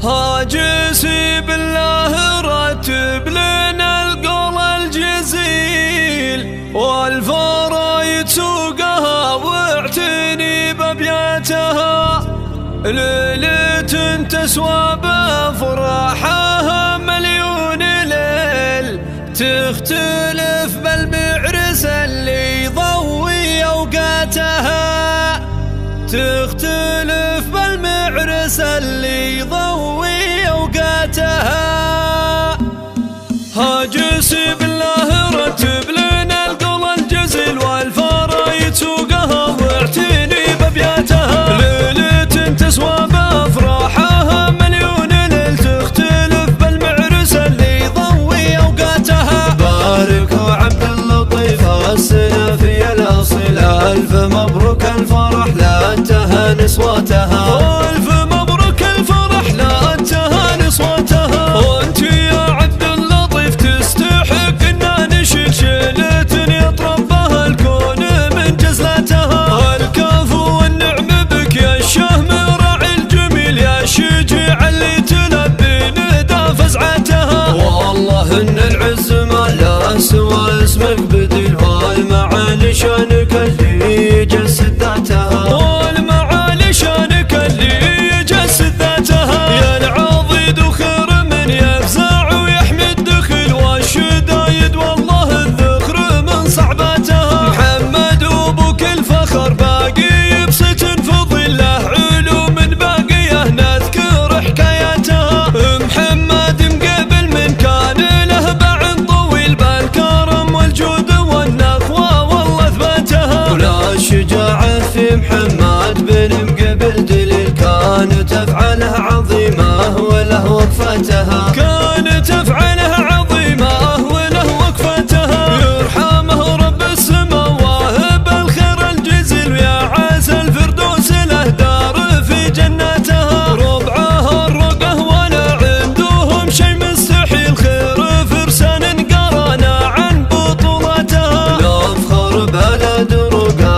هاجسي بالله رتب لنا القول الجزيل، والفرايد سوقها واعتني بابياتها. ليلة تسوى بافراحها مليون ليل، تختلف بالمعرس اللي يضوي اوقاتها، تختلف بالمعرس اللي يضوي اوقاتها. هاجسي بالله رتب لنا القول الجزيل، والفرايد سوقها واعتني بابياتها. ليلة تسوى بافراحها مليون ليل، تختلف بالمعرس اللي يضوي اوقاتها. باركوا عبد اللطيف السنافي الاصيل، الف مبروك الفرح لا انتهى نصوتها. الف مبروك الفرح لا انتهى نصوتها. وانت يا عبد اللطيف تستحق ان نشيل شيلة يطرب بها الكون من جزلتها. الكفو والنعم بك يا الشهم راعي الجميل، يا الشجيع اللي تلبي ندى فزعتها. والله ان العز ما لا سوى اسمك بديل، والمعالي شانك اللي يجسد ذاتها. والمعالي شانك اللي يجسد ذاتها. يا العضيد وخير من يفزع ويحمي الدخل، والشدايد والله الذخر من صعباتها. محمد وابوك الفخر باقي بسط فضيله، علوم باقيه نذكر حكاياتها. محمد مقبل من كان له باع طويل، بالكرم والجود والنخوه والله اثباتها. ولا شجاعة في محمد بن مقبل دليل، كانت افعاله عظيمة وله وقفتها. كانت افعاله عظيمه وله وقفتها. يرحمه رب السما واهب الخير الجزيل، ويا عسى الفردوس له دار في جناتها. ربعها الرقه ولا عندهم شي مستحيل، خير فرسان قرانا عن بطولاتها. لا افخر بلد رقى